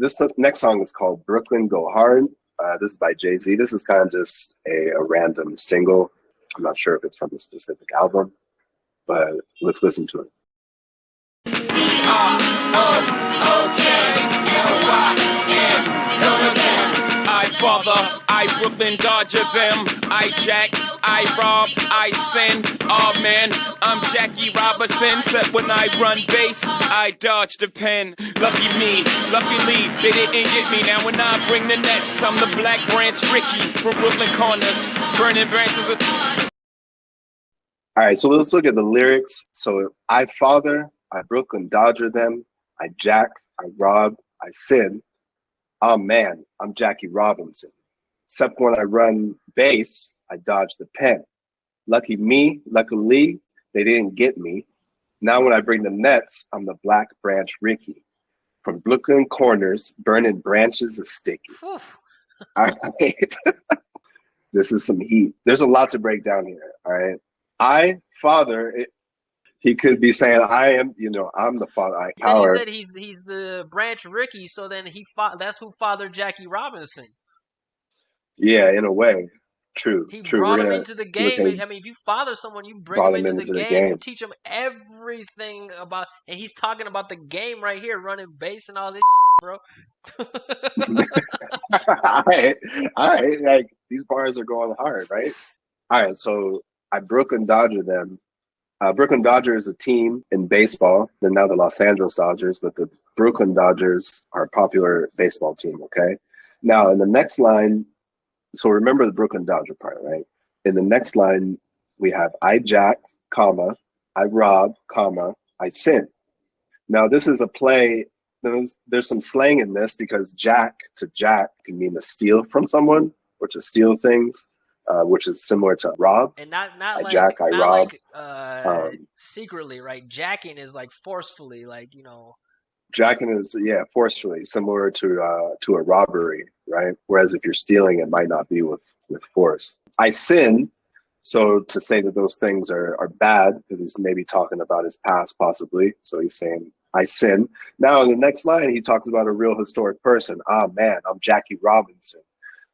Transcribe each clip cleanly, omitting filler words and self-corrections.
this next song is called Brooklyn Go Hard. This is by Jay-Z. This is kind of just a random single. I'm not sure if it's from a specific album, but let's listen to it. I father, I Brooklyn Dodger them. I jack, I rob, I sin. Oh man, I'm Jackie Robinson. Except when I run base, I dodge the pen. Lucky me, luckily they didn't get me. Now when I bring the nets, I'm the Black Branch Rickey from Brooklyn corners. Burning branches of... All right, so let's look at the lyrics. So I father, I Brooklyn Dodger them. I jack, I rob, I sin. Oh man, I'm Jackie Robinson. Except when I run base, I dodge the pen. Lucky me, luckily, they didn't get me. Now when I bring the nets, I'm the Black Branch Rickey. From Brooklyn corners, burning branches of sticky. All right. This is some heat. There's a lot to break down here, all right? I, father, he could be saying, I am, I'm the father. I power. And he said he's the Branch Rickey, so then that's who fathered Jackie Robinson. Yeah, in a way. True. He true. brought him into the game. I mean, if you father someone, you bring him into the game. You teach him everything about, and he's talking about the game right here, running base and all this shit, bro. All right. Like, these bars are going hard, right? All right, so I Brooklyn Dodger them. Brooklyn Dodgers is a team in baseball. They're now the Los Angeles Dodgers, but the Brooklyn Dodgers are a popular baseball team, okay? Now, in the next line, so remember the Brooklyn Dodger part, right? In the next line, we have I jack, comma, I rob, comma, I sin. Now, this is a play. There's some slang in this because jack to jack can mean to steal from someone or to steal things. Which is similar to rob. And not I like jack, I rob. Like, secretly, right? Jacking is like forcefully, like, Jacking is forcefully, similar to a robbery, right? Whereas if you're stealing, it might not be with force. I sin, so to say that those things are bad, because he's maybe talking about his past, possibly. So he's saying I sin. Now in the next line, he talks about a real historic person. Ah man, I'm Jackie Robinson.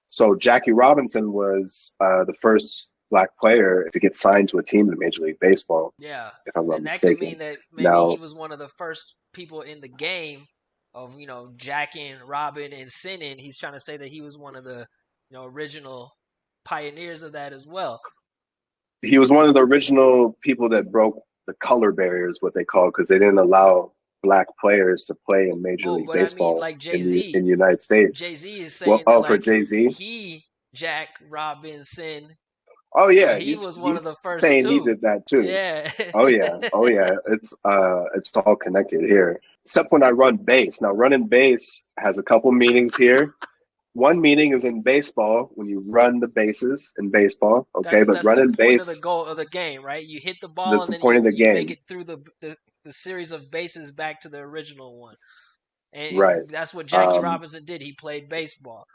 So Jackie Robinson was the first black player to get signed to a team in Major League Baseball. Yeah, if I'm not and mistaken. That could mean that maybe he was one of the first people in the game of jacking, robbing, and sinning. He's trying to say that he was one of the original pioneers of that as well. He was one of the original people that broke the color barriers, what they call, because they didn't allow black players to play in Major League Baseball, I mean, like Jay-Z, in the United States. Jay-Z is saying for Jay-Z, he Jack Robinson. Oh yeah, so he was one of the first. Saying too. He did that too. Yeah. Oh yeah. It's all connected here. Except when I run base. Now running base has a couple meanings here. One meaning is in baseball when you run the bases in baseball. Okay, that's running the point base. Of the goal of the game, right? You hit the ball that's and the point of the game. Make it through the series of bases back to the original one. And right. That's what Jackie Robinson did. He played baseball.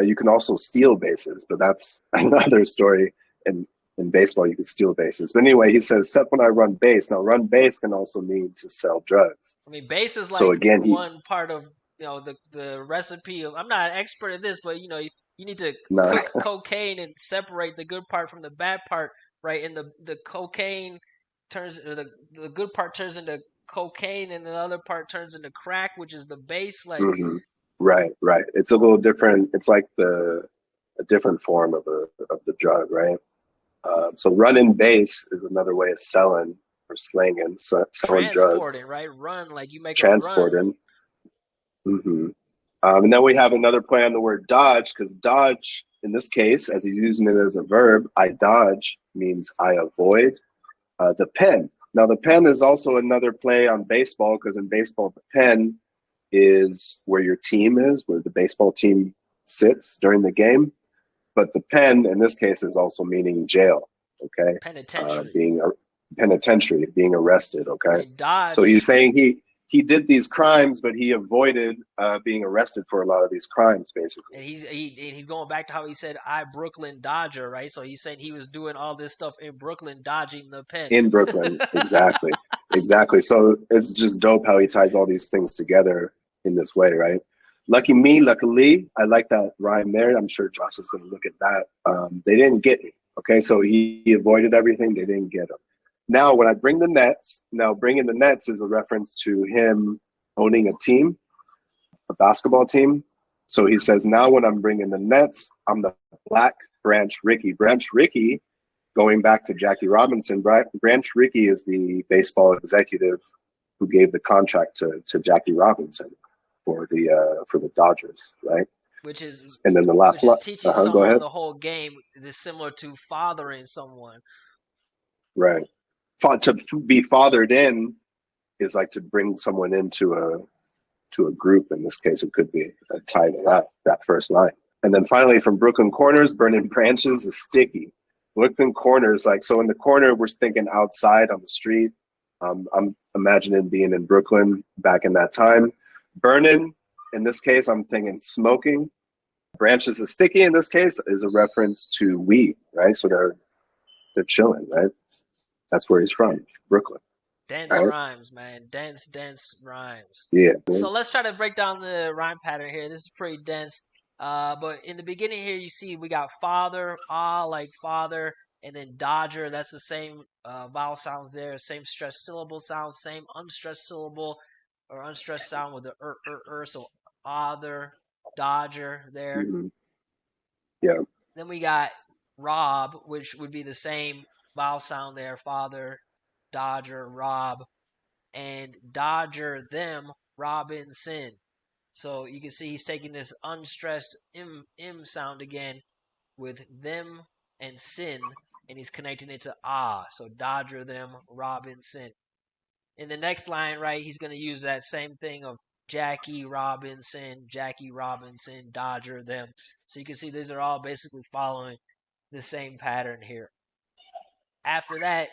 You can also steal bases, but that's another story. In baseball, you can steal bases. But anyway, he says, except when I run base. Now, run base can also mean to sell drugs. I mean, base is like so again, one part of the recipe of. I'm not an expert at this, but you need to cook cocaine and separate the good part from the bad part, right? And the cocaine turns, or the good part turns into cocaine, and the other part turns into crack, which is the base. Like, right. It's a little different. It's like a different form of the drug, right? So running base is another way of selling or slanging, selling drugs. Transporting, right? Run, like you make transporting. A run. And then we have another play on the word dodge, because dodge, in this case, as he's using it as a verb, I dodge means I avoid. The pen. Now, the pen is also another play on baseball, because in baseball, the pen is where your team is, where the baseball team sits during the game. But the pen, in this case, is also meaning jail, okay? Penitentiary. Penitentiary, being arrested, okay? So he's saying he did these crimes, but he avoided being arrested for a lot of these crimes, basically. And he's going back to how he said, I Brooklyn Dodger, right? So he's saying he was doing all this stuff in Brooklyn, dodging the pen. In Brooklyn, exactly. So it's just dope how he ties all these things together in this way, right? Lucky me, luckily, I like that rhyme there. I'm sure Josh is going to look at that. They didn't get me. Okay, so he avoided everything. They didn't get him. Now, when I bring the nets, now bringing the nets is a reference to him owning a team, a basketball team. So he says, now when I'm bringing the nets, I'm the Black Branch Rickey. Branch Rickey, going back to Jackie Robinson, Branch Rickey is the baseball executive who gave the contract to Jackie Robinson for the Dodgers, right? Which is And then the last which is teaching go someone ahead. the whole game is similar to fathering someone. Right. To be fathered in is like to bring someone into a group. In this case, it could be tied to that first line. And then finally, from Brooklyn Corners, burning branches is sticky. Brooklyn Corners, like, so in the corner, we're thinking outside on the street. I'm imagining being in Brooklyn back in that time. Burning, in this case, I'm thinking smoking. Branches is sticky, in this case, is a reference to weed, right? So they're chilling, right? That's where he's from, Brooklyn. Dense Right? rhymes, man. Dense rhymes. Yeah. So let's try to break down the rhyme pattern here. This is pretty dense. But in the beginning here, you see we got father, like father, and then dodger. That's the same vowel sounds there, same stressed syllable sound, same unstressed syllable or unstressed sound with the So other, dodger there. Mm-hmm. Yeah. Then we got rob, which would be the same vowel sound there, father, dodger, rob, and dodger them, Robinson. So you can see he's taking this unstressed m sound again with them and sin, and he's connecting it to ah. So dodger them, Robinson. In the next line, right, he's going to use that same thing of Jackie Robinson, dodger them. So you can see these are all basically following the same pattern here. After that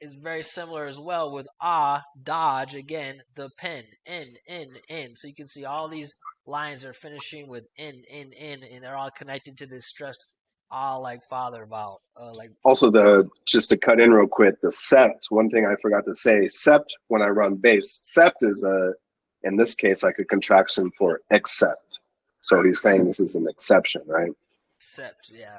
is very similar as well with dodge again, the pen, n. So you can see all these lines are finishing with n, and they're all connected to this stressed like father vowel. Also, just to cut in real quick, the cept. One thing I forgot to say: cept when I run bass. Cept is in this case, like a contraction for accept. So he's saying this is an exception, right? Cept, yeah.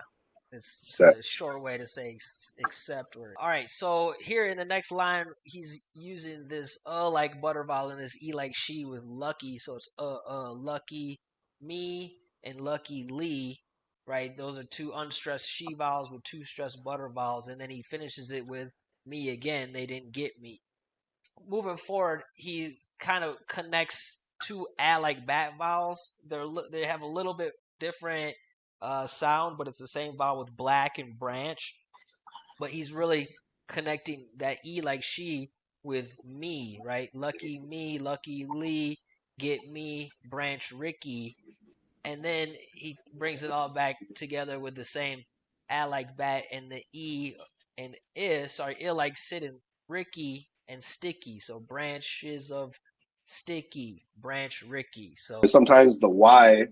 It's Cept. a short way to say accept. All right, so here in the next line, he's using this like butter vowel and this e like she with lucky. So it's lucky me and lucky Lee, right? Those are two unstressed she vowels with two stressed butter vowels, and then he finishes it with me again. They didn't get me. Moving forward, he kind of connects two like bat vowels. They have a little bit different sound, but it's the same vowel with black and branch. But he's really connecting that e like she with me, right? Lucky me, lucky Lee, get me, branch Rickey, and then he brings it all back together with the same a like bat and the e and I like sit and Ricky and sticky. So branches of sticky, branch Ricky. So Sometimes the Y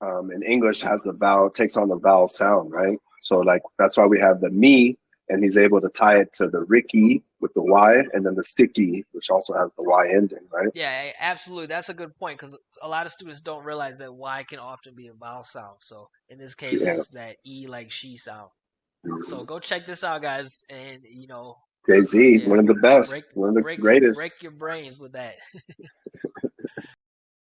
in English takes on the vowel sound, right? So like that's why we have the me, and he's able to tie it to the Ricky with the Y, and then the sticky, which also has the Y ending, right? yeah, absolutely. That's a good point because a lot of students don't realize that Y can often be a vowel sound. So in this case, Yeah. it's that E like she sound. So go check this out, guys, and Jay-Z, one of the best, one of the greatest. break your brains with that.